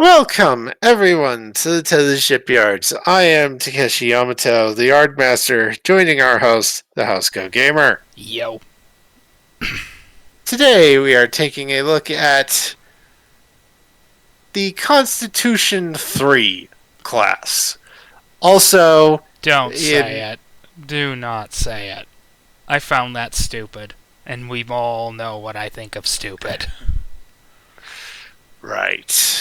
Welcome, everyone, to the Tethys Shipyards. I am Takeshi Yamato, the Yard Master, joining our host, the Housecoat Gamer. Yo. Today, we are taking a look at the Constitution 3 class. Also, Don't say in. it. Do not say it. I found that stupid. And we all know what I think of stupid. Right.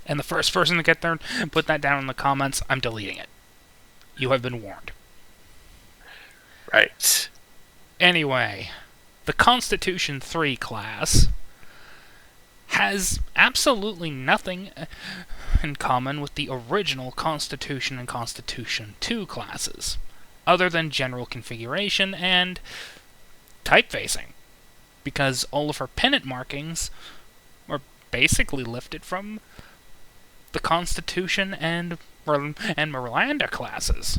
And the first person to get there and put that down in the comments, I'm deleting it. You have been warned. Right. Anyway, the Constitution 3 class has absolutely nothing in common with the original Constitution and Constitution 2 classes, other than general configuration and typeface, because all of her pennant markings were basically lifted from the Constitution and Miranda classes.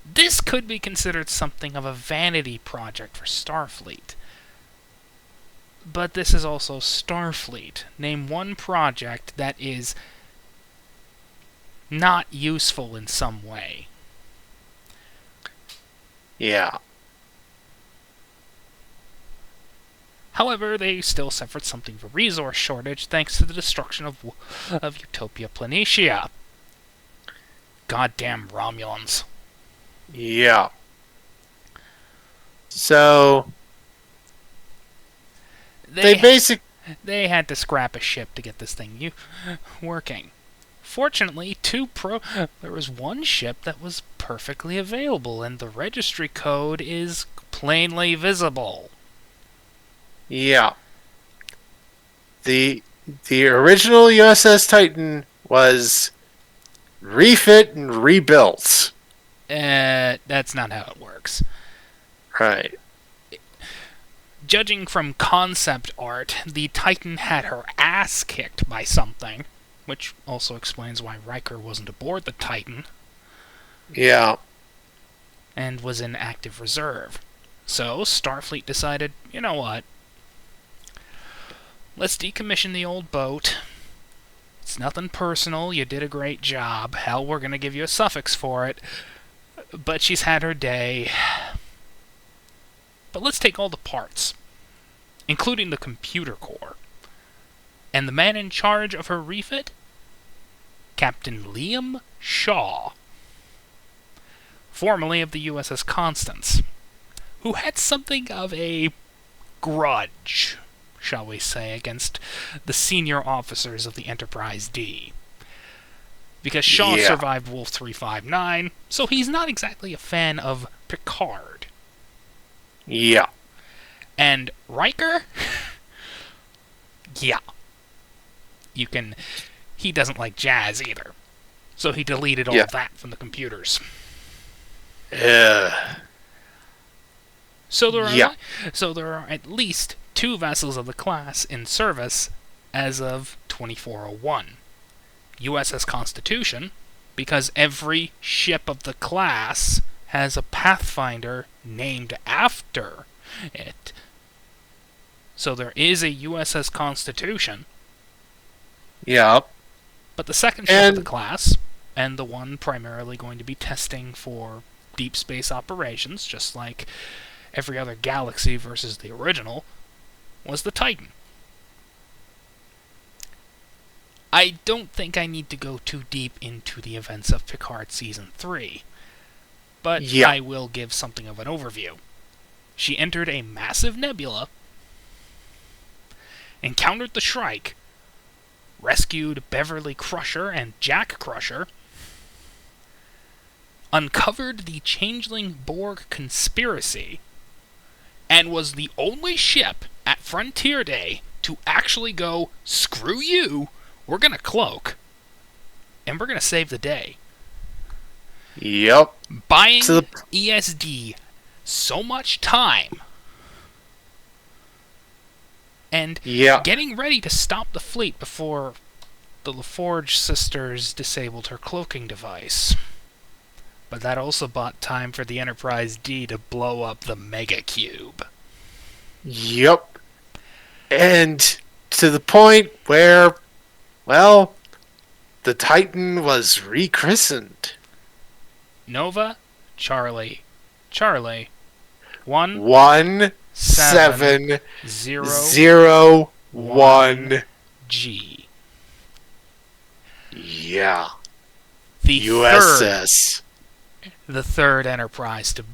This could be considered something of a vanity project for Starfleet. But this is also Starfleet. Name one project that is not useful in some way. Yeah. However, they still suffered something of a resource shortage thanks to the destruction of Utopia Planitia. Goddamn Romulans. Yeah. So, they had to scrap a ship to get this thing working. Fortunately, there was one ship that was perfectly available, and the registry code is plainly visible. Yeah. The original USS Titan was refit and rebuilt. That's not how it works. Right. Judging from concept art, the Titan had her ass kicked by something, which also explains why Riker wasn't aboard the Titan. Yeah. And was in active reserve. So Starfleet decided, you know what? Let's decommission the old boat. It's nothing personal, you did a great job. Hell, we're gonna give you a suffix for it. But she's had her day. But let's take all the parts, including the computer core. And the man in charge of her refit? Captain Liam Shaw, formerly of the USS Constance, who had something of a grudge, shall we say, against the senior officers of the Enterprise D. Because Shaw survived Wolf 359, so he's not exactly a fan of Picard. Yeah. And Riker? Yeah. He doesn't like jazz either. So he deleted all of that from the computers. So there are at least 2 vessels of the class in service as of 2401. USS Constitution, because every ship of the class has a Pathfinder named after it. So there is a USS Constitution. Yep. But the second ship of the class, and the one primarily going to be testing for deep space operations, just like every other galaxy versus the original, was the Titan. I don't think I need to go too deep into the events of Picard Season 3, but I will give something of an overview. She entered a massive nebula, encountered the Shrike, rescued Beverly Crusher and Jack Crusher, uncovered the Changeling Borg conspiracy, and was the only ship at Frontier Day to actually go, screw you, we're going to cloak, and we're going to save the day. Yep. Buying ESD so much time, and getting ready to stop the fleet before the LaForge sisters disabled her cloaking device. But that also bought time for the Enterprise D to blow up the Mega Cube. Yep. And to the point where, well, the Titan was rechristened. Nova, Charlie, Charlie, 1, 1 7, 7 0, 0 1, 1. G. Yeah. The USS. third Enterprise to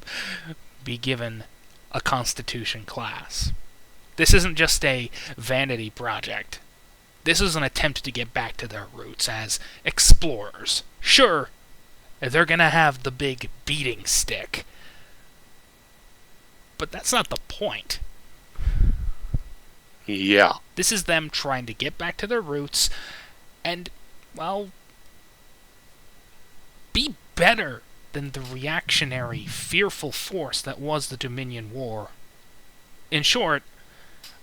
be given a Constitution class. This isn't just a vanity project. This is an attempt to get back to their roots as explorers. Sure, they're gonna have the big beating stick, but that's not the point. Yeah. This is them trying to get back to their roots and, well, be better than the reactionary, fearful force that was the Dominion War. In short,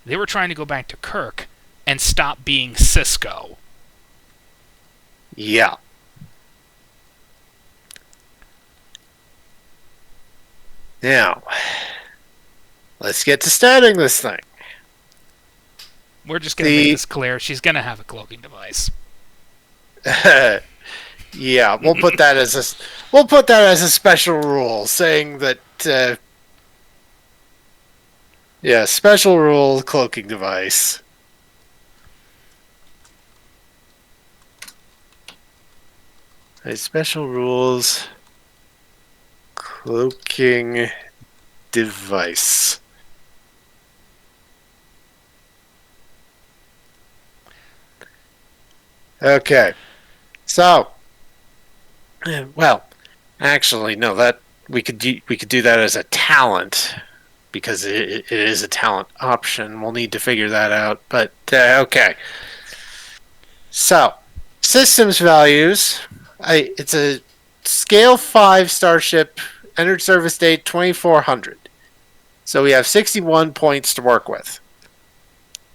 they were trying to go back to Kirk and stop being Cisco. Yeah. Now, let's get to starting this thing. We're just going to make this clear. She's going to have a cloaking device. Yeah, we'll put that as a special rule, saying that special rule cloaking device. Special rules cloaking device. Okay. So, well, actually, no. That we could do that as a talent because it is a talent option. We'll need to figure that out. But okay. So, systems values. It's a scale 5 Starship. Entered service date 2400. So we have 61 points to work with.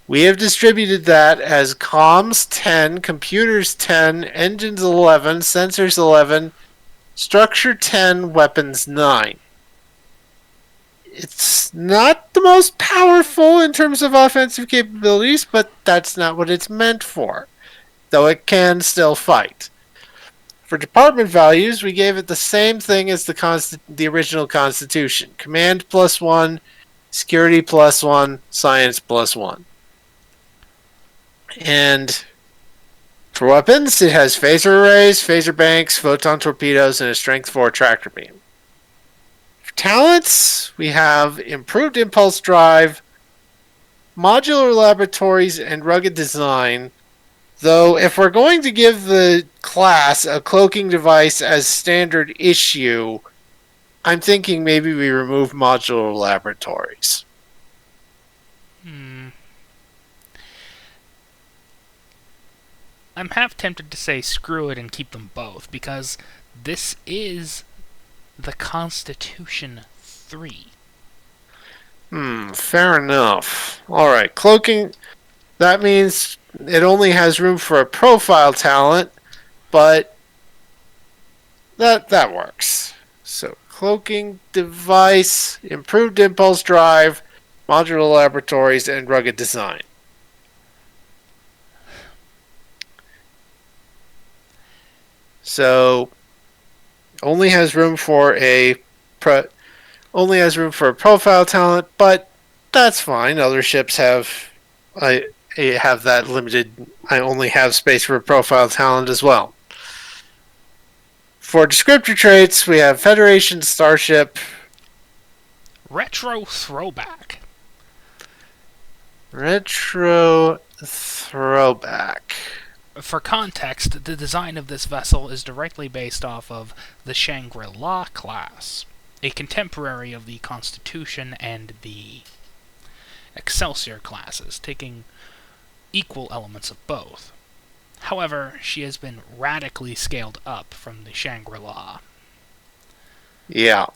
We have distributed that as comms 10, computers 10, engines 11, sensors 11, structure 10, weapons 9. It's not the most powerful in terms of offensive capabilities, but that's not what it's meant for, though it can still fight. For department values, we gave it the same thing as the original Constitution. Command +1, security +1, science +1. And for weapons, it has phaser arrays, phaser banks, photon torpedoes, and a strength 4 tractor beam. For talents, we have improved impulse drive, modular laboratories, and rugged design. Though, if we're going to give the class a cloaking device as standard issue, I'm thinking maybe we remove modular laboratories. I'm half tempted to say screw it and keep them both, because this is the Constitution 3. Fair enough. Alright, cloaking, that means it only has room for a profile talent, but that works. So, cloaking device, improved impulse drive, modular laboratories, and rugged design. So, only has room for a profile talent, but that's fine. Other ships have that limited. I only have space for a profile talent as well. For descriptor traits, we have Federation Starship. Retro throwback. Retro throwback. For context, the design of this vessel is directly based off of the Shangri-La class, a contemporary of the Constitution and the Excelsior classes, taking equal elements of both. However, she has been radically scaled up from the Shangri-La. Yeah.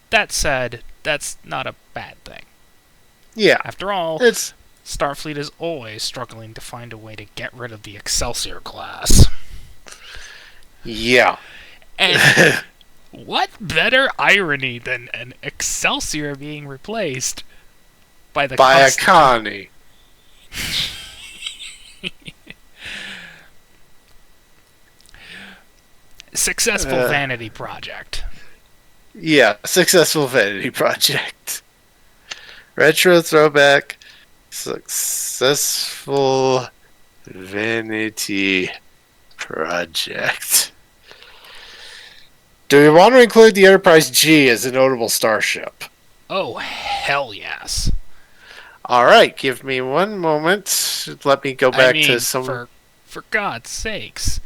That said, that's not a bad thing. Yeah. After all, Starfleet is always struggling to find a way to get rid of the Excelsior class. Yeah. And what better irony than an Excelsior being replaced by a Connie? Successful vanity project. Yeah, successful vanity project. Retro throwback, successful vanity project. Do we want to include the Enterprise G as a notable starship? Oh, hell yes. All right, give me one moment. Let me go I back to mean, some. for God's sakes,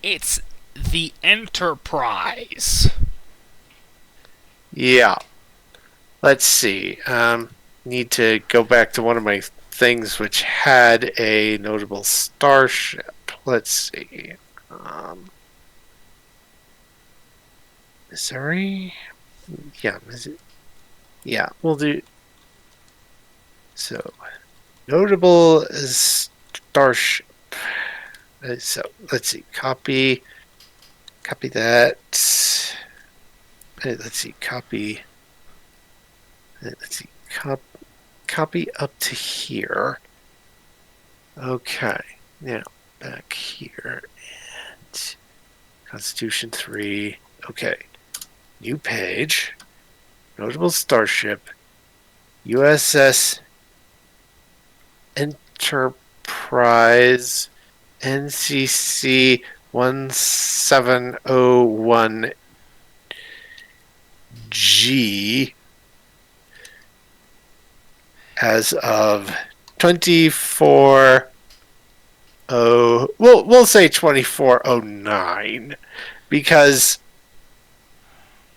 it's the Enterprise. Yeah, let's see. Need to go back to one of my things which had a notable starship. Let's see. Missouri? Yeah, yeah, we'll do. So, notable starship. So, let's see. Copy that. Let's see. Let's see. Copy up to here. Okay. Now, back here. And Constitution 3. Okay. New page. Notable starship. USS Enterprise NCC 1701G as of 24. We'll say 2409 because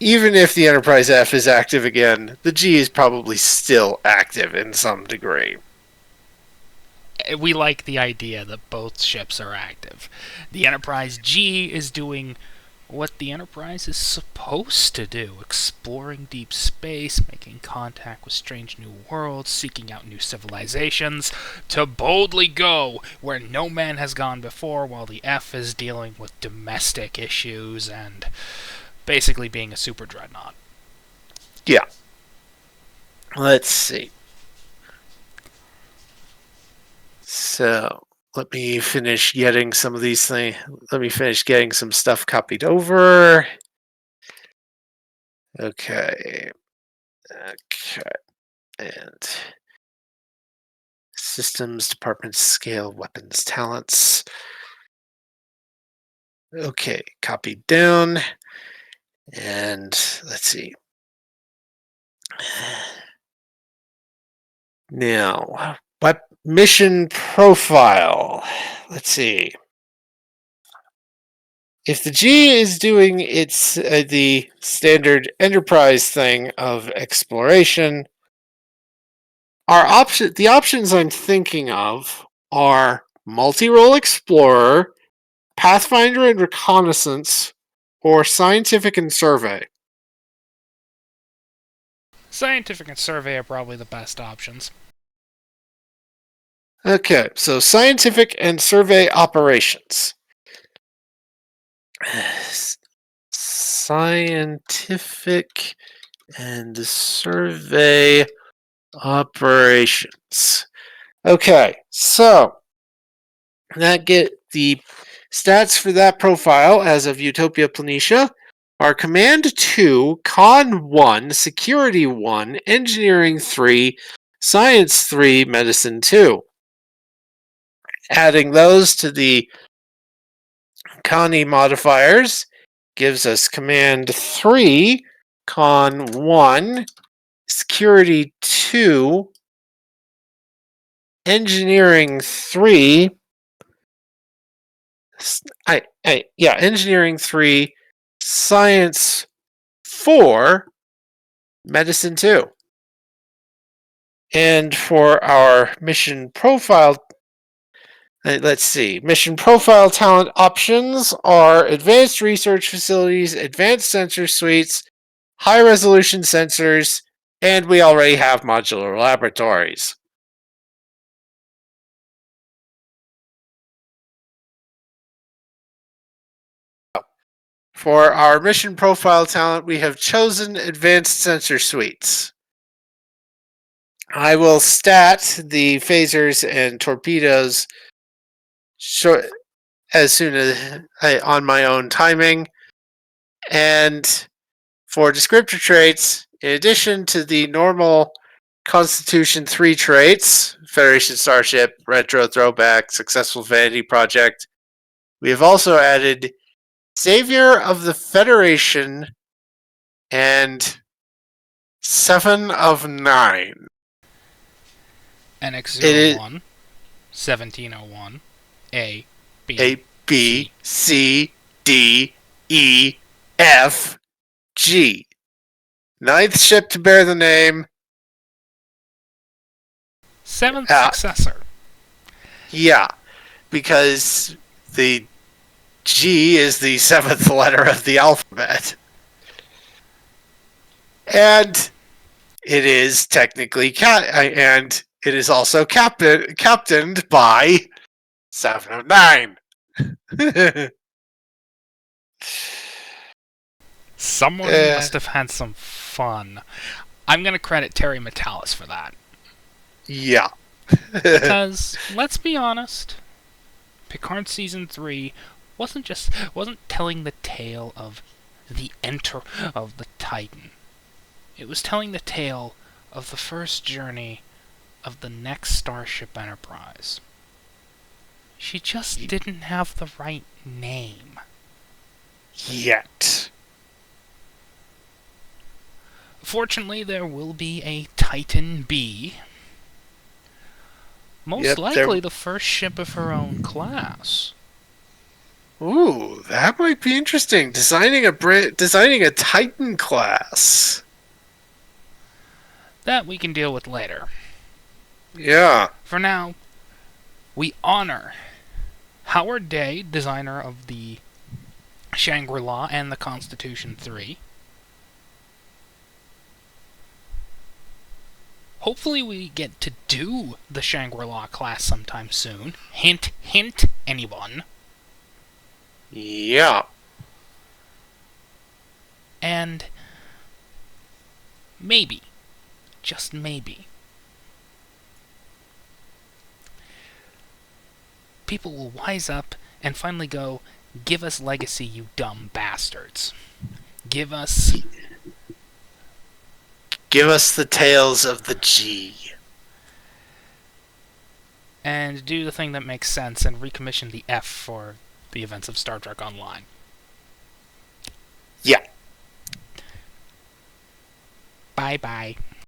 even if the Enterprise F is active again, the G is probably still active in some degree. We like the idea that both ships are active. The Enterprise G is doing what the Enterprise is supposed to do, exploring deep space, making contact with strange new worlds, seeking out new civilizations, to boldly go where no man has gone before, while the F is dealing with domestic issues and basically being a super dreadnought. Yeah. Let's see. So let me finish getting some of these things. Let me finish getting some stuff copied over. Okay. Okay. And systems, department, scale, weapons, talents. Okay. Copied down. And let's see. Now, what mission profile? Let's see. If the G is doing its the standard enterprise thing of exploration, the options I'm thinking of are multi-role explorer, pathfinder and reconnaissance, or scientific and survey. Scientific and survey are probably the best options. Okay, so scientific and survey operations. Scientific and survey operations. Okay, so that get the stats for that profile as of Utopia Planitia are Command 2, Con 1, Security 1, Engineering 3, Science 3, Medicine 2. Adding those to the Connie modifiers gives us Command 3, Con 1, Security 2, Engineering 3, Engineering 3, Science 4, Medicine 2. And for our mission profile, let's see. Mission profile talent options are advanced research facilities, advanced sensor suites, high resolution sensors, and we already have modular laboratories. For our mission profile talent, we have chosen advanced sensor suites. I will stat the phasers and torpedoes short as soon as on my own timing. And for descriptor traits, in addition to the normal Constitution 3 traits, Federation Starship, Retro Throwback, Successful Vanity Project, we have also added Savior of the Federation and 7 of 9. It is NX-01, 1701, A, B, A, B, C. C, D, E, F, G. Ninth ship to bear the name. Seventh Uh, successor. yeah, because the G is the seventh letter of the alphabet. And it is technically and it is also captained by 7 of 9. Someone must have had some fun. I'm going to credit Terry Metalis for that. Yeah. Because, let's be honest, Picard Season 3 wasn't telling the tale of the of the Titan. It was telling the tale of the first journey of the next Starship Enterprise. She just didn't have the right name. Yet. Fortunately, there will be a Titan B. Most likely the first ship of her own class. Ooh, that might be interesting. Designing a Titan class. That we can deal with later. Yeah. For now, we honor Howard Day, designer of the Shangri-La and the Constitution 3. Hopefully we get to do the Shangri-La class sometime soon. Hint, hint, anyone. Yeah. And maybe, just maybe, people will wise up and finally go, give us Legacy, you dumb bastards. Give us the tales of the G. And do the thing that makes sense and recommission the F for the events of Star Trek Online. Yeah. Bye-bye.